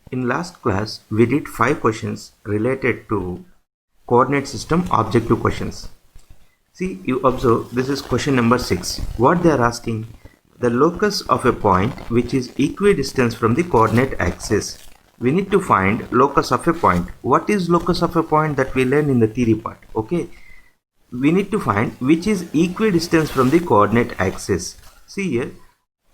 In last class, we did 5 questions related to coordinate system objective questions. See, you observe this is question number 6. What they are asking, the locus of a point which is equidistant from the coordinate axis. We need to find locus of a point. What is locus of a point? That we learn in the theory part. Okay. We need to find which is equidistant from the coordinate axis. See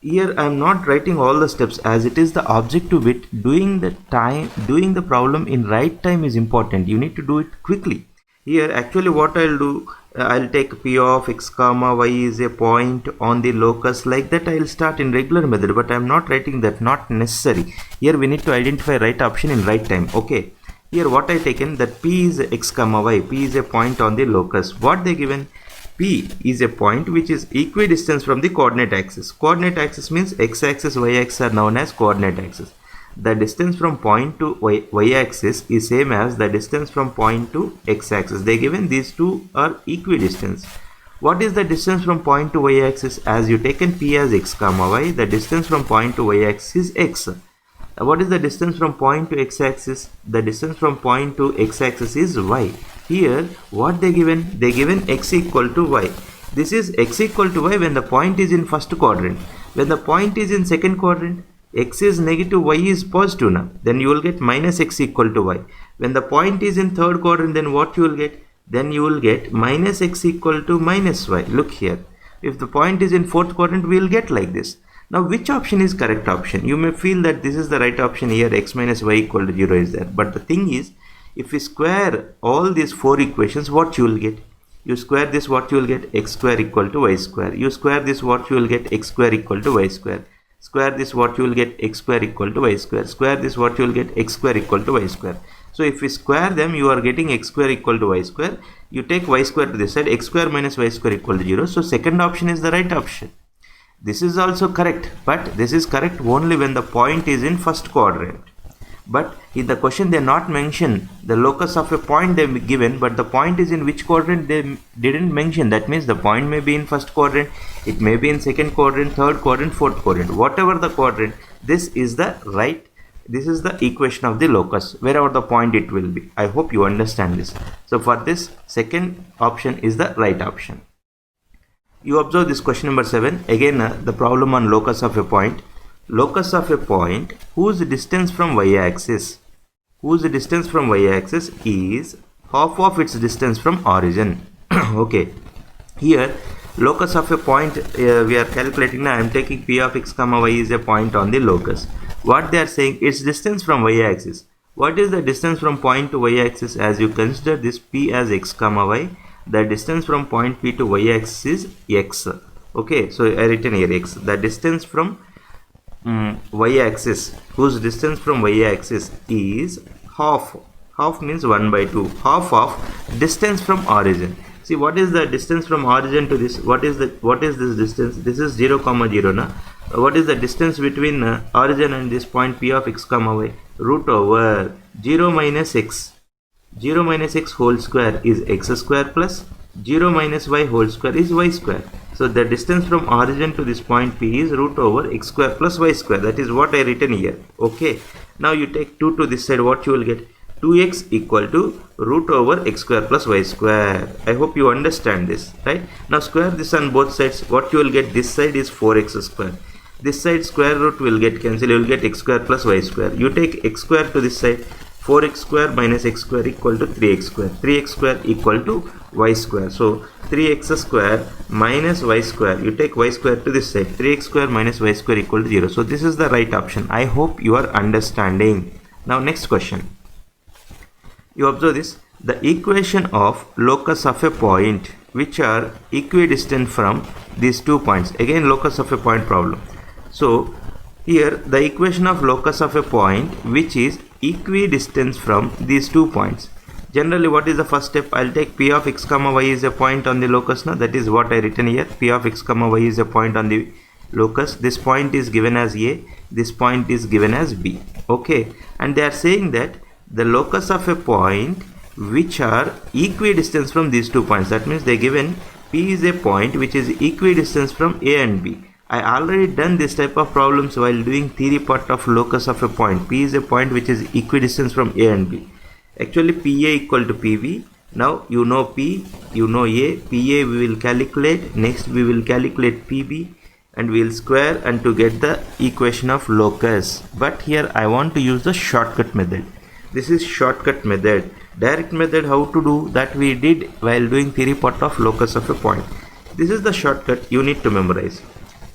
here I am not writing all the steps, as it is the objective bit. Doing the problem in right time is important. You need to do it quickly. Here actually what I'll do, I'll take p of x comma y is a point on the locus, like that I'll start in regular method, but I'm not writing that, not necessary. Here we need to identify right option in right time. Okay, here what I taken, that p is x comma y, p is a point on the locus. What they given, P is a point which is equidistant from the coordinate axis. Coordinate axis means x-axis, y-axis are known as coordinate axis. The distance from point to y-axis is same as the distance from point to x-axis. They given these two are equidistant. What is the distance from point to y-axis? As you taken P as x comma y, the distance from point to y-axis is x. What is the distance from point to x-axis? The distance from point to x-axis is y. Here what they given? They given x equal to y. This is x equal to y when the point is in first quadrant. When the point is in second quadrant, x is negative, y is positive now. Then you will get minus x equal to y. When the point is in third quadrant, then what you will get? Then you will get minus x equal to minus y. Look here. If the point is in fourth quadrant, we will get like this. Now which option is correct option? You may feel that this is the right option here, x minus y equal to 0 is there. But the thing is, if we square all these 4 equations, what you will get? You square this, what you will get? X square equal to y square. You square this, what you will get? X square equal to y square. Square this, what you will get? X square equal to y square. Square this, what you will get? X square equal to y square. So if we square them, you are getting x square equal to y square. You take y square to this side, x square minus y square equal to 0. So second option is the right option. This is also correct, but this is correct only when the point is in first quadrant. But in the question they not mention the locus of a point they given, but the point is in which quadrant they didn't mention. That means the point may be in first quadrant, it may be in second quadrant, third quadrant, fourth quadrant. Whatever the quadrant, this is the equation of the locus, wherever the point it will be. I hope you understand this. So for this, second option is the right option. You observe this question number 7. Again the problem on locus of a point. Locus of a point whose distance from y-axis is half of its distance from origin. Okay, here locus of a point we are calculating now. I am taking p of x comma y is a point on the locus. What they are saying, its distance from y-axis. What is the distance from point to y-axis? As you consider this p as x comma y, the distance from point P to y-axis is x. Okay, so I written here x. The distance from y-axis, whose distance from y-axis is half means 1 by 2, half of distance from origin. See, what is the distance from origin to this? What is this distance? This is 0 comma 0 na. What is the distance between origin and this point P of x comma y? Root over 0 minus x. 0 minus x whole square is x square plus 0 minus y whole square is y square. So the distance from origin to this point P is root over x square plus y square. That is what I written here. Okay. Now you take 2 to this side, what you will get? 2x equal to root over x square plus y square. I hope you understand this, right? Now square this on both sides. What you will get? This side is 4x square. This side square root will get cancelled. You will get x square plus y square. You take x square to this side. 4x square minus x square equal to 3x square. 3x square equal to y square. So 3x square minus y square. You take y square to this side. 3x square minus y square equal to 0. So this is the right option. I hope you are understanding. Now next question. You observe this. The equation of locus of a point which are equidistant from these 2 points. Again locus of a point problem. So here the equation of locus of a point which is equidistant from these 2 points. Generally, what is the first step? I'll take p of x comma y is a point on the locus now. That is what I written here. P of x comma y is a point on the locus. This point is given as a, this point is given as b. Okay, and they are saying that the locus of a point which are equidistant from these 2 points. That means they given p is a point which is equidistant from a and b. I already done this type of problems while doing theory part of locus of a point. P is a point which is equidistance from A and B. Actually PA equal to PB. Now you know P, you know A. PA we will calculate. Next we will calculate PB and we will square and to get the equation of locus. But here I want to use the shortcut method. This is shortcut method. Direct method how to do that we did while doing theory part of locus of a point. This is the shortcut you need to memorize.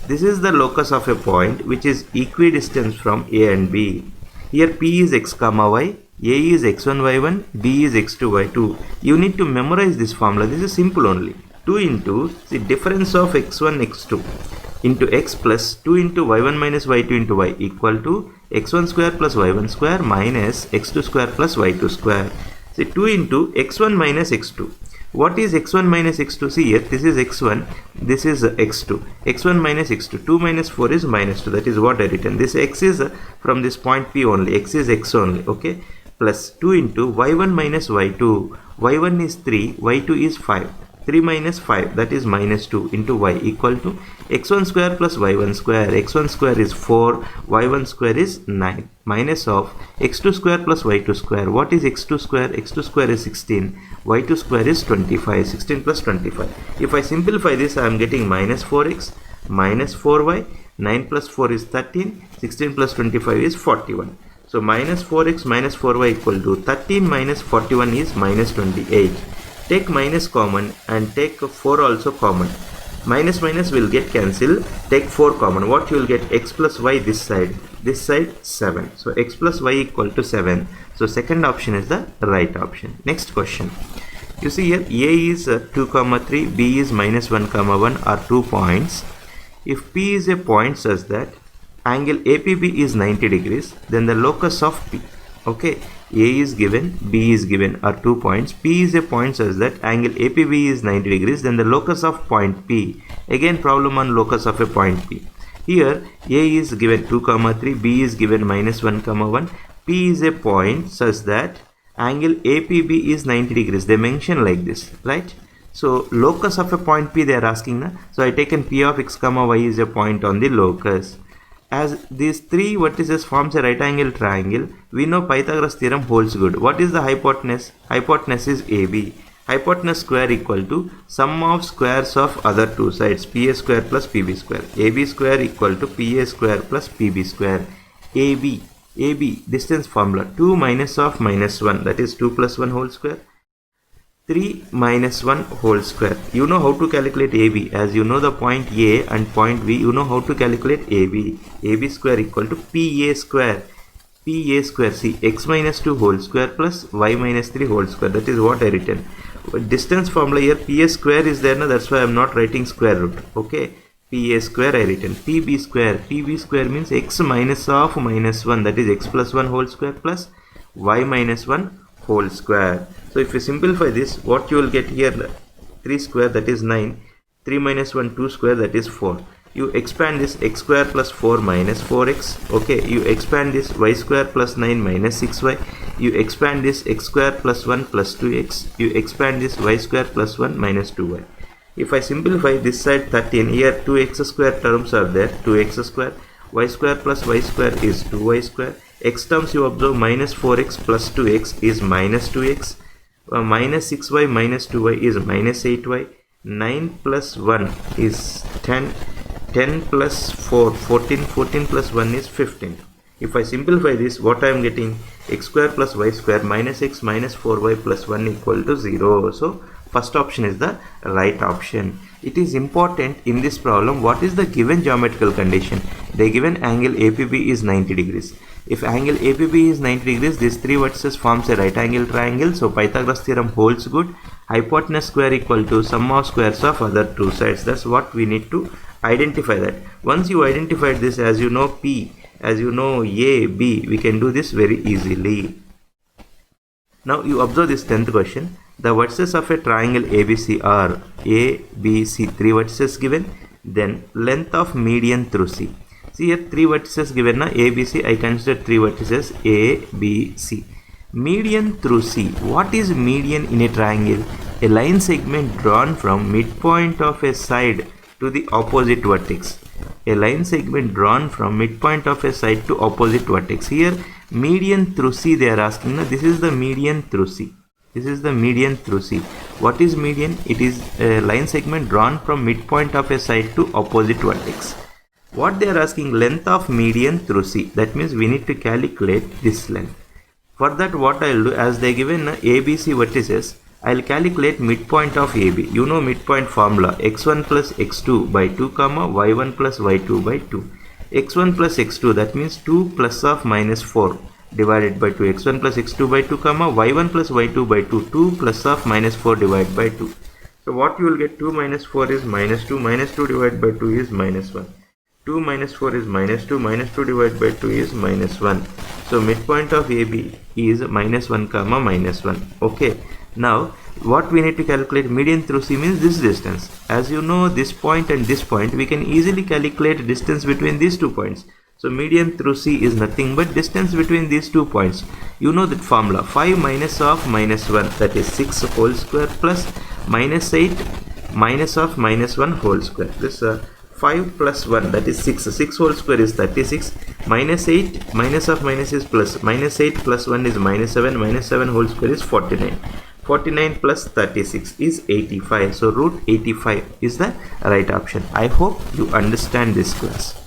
This is the locus of a point which is equidistant from A and B. Here P is x comma y, A is x1 y1, B is x2 y2. You need to memorize this formula. This is simple only. 2 into the difference of x1 x2 into x plus 2 into y1 minus y2 into y equal to x1 square plus y1 square minus x2 square plus y2 square. See 2 into x1 minus x2. What is x1 minus x2? See here, this is x1, this is x2. x1 minus x2. 2 minus 4 is minus 2. That is what I written. This x is from this point P only. X is x only. Okay. Plus 2 into y1 minus y2. y1 is 3, y2 is 5. 3 minus 5, that is minus 2 into y equal to x1 square plus y1 square. x1 square is 4, y1 square is 9, minus of x2 square plus y2 square. What is x2 square? x2 square is 16, y2 square is 25. 16 plus 25. If I simplify this, I am getting minus 4x minus 4y. 9 plus 4 is 13. 16 plus 25 is 41. So minus 4x minus 4y equal to 13 minus 41 is minus 28. Take minus common and take 4 also common. Minus minus will get cancelled. Take 4 common. What you will get? X plus y this side 7. So x plus y equal to 7. So second option is the right option. Next question. You see here A is 2 comma 3, B is minus 1 comma 1 are 2 points. If P is a point such that angle APB is 90 degrees, then the locus of P. Okay, A is given, B is given are 2 points. P is a point such that angle APB is 90 degrees, then the locus of point P. Again problem on locus of a point P. Here A is given 2 comma 3, B is given minus 1 comma 1. P is a point such that angle APB is 90 degrees. They mention like this, right? So locus of a point P they are asking. Na? So I taken P of x comma y is a point on the locus. As these three vertices forms a right angle triangle, we know Pythagoras theorem holds good. What is the hypotenuse? Hypotenuse is AB. Hypotenuse square equal to sum of squares of other two sides, PA square plus PB square. AB square equal to PA square plus PB square. AB distance formula 2 minus of minus 1, that is 2 plus 1 whole square. 3 minus 1 whole square. You know how to calculate AB. As you know the point A and point B, you know how to calculate AB. AB square equal to PA square. PA square. See, x minus 2 whole square plus y minus 3 whole square. That is what I written. Distance formula here, PA square is there. Now that's why I am not writing square root. Okay. PA square I written. PB square. PB square means x minus of minus 1. That is x plus 1 whole square plus y minus 1 whole square. So if you simplify this, what you will get here, 3 square, that is 9, 3 minus 1 2 square, that is 4. You expand this, x square plus 4 minus 4x. Okay, you expand this, y square plus 9 minus 6y. You expand this, x square plus 1 plus 2x. You expand this, y square plus 1 minus 2y. If I simplify this side 13, here 2x square terms are there, 2x square. Y square plus y square is 2y square. X terms you observe, minus 4x plus 2x is minus 2x. Minus 6y minus 2y is minus 8y. 9 plus 1 is 10. 10 plus 4, 14. 14 plus 1 is 15. If I simplify this, what I am getting? X square plus y square minus x minus 4y plus 1 equal to 0. So first option is the right option. It is important in this problem, what is the given geometrical condition? The given angle APB is 90 degrees. If angle APB is 90 degrees, these three vertices forms a right angle triangle. So Pythagoras theorem holds good. Hypotenuse square equal to sum of squares of other two sides. That's what we need to identify that. Once you identified this, as you know P, as you know A, B, we can do this very easily. Now you observe this 10th question. The vertices of a triangle ABC are A, B, C, 3 vertices given. Then length of median through C. See here 3 vertices given, na A, B, C. I consider 3 vertices A, B, C. Median through C. What is median in a triangle? A line segment drawn from midpoint of a side to the opposite vertex. a line segment drawn from midpoint of a side to opposite vertex. Here median through C they are asking. Now this is the median through C. This is the median through C. What is median? It is a line segment drawn from midpoint of a side to opposite vertex. What they are asking, length of median through C. That means we need to calculate this length. For that what I will do, as they given ABC vertices, I will calculate midpoint of AB. You know midpoint formula, x1 plus x2 by 2 comma y1 plus y2 by 2. x1 plus x2, that means 2 plus of minus 4 divided by 2. x1 plus x2 by 2 comma y1 plus y2 by 2. 2 plus of minus 4 divided by 2. So what you will get, 2 minus 4 is minus 2. Minus 2 divided by 2 is minus 1. 2 minus 4 is minus 2. Minus 2 divided by 2 is minus 1. So midpoint of AB is minus 1 comma minus 1. Okay. Now what we need to calculate, median through C means this distance. As you know, this point and this point, we can easily calculate distance between these 2 points. So median through C is nothing but distance between these 2 points. You know that formula, 5 minus of minus 1, that is 6 whole square, plus minus 8 minus of minus 1 whole square. This 5 plus 1, that is 6. 6 whole square is 36. Minus 8 minus of minus is plus. Minus 8 plus 1 is minus 7. Minus 7 whole square is 49. 49 plus 36 is 85. So root 85 is the right option. I hope you understand this class.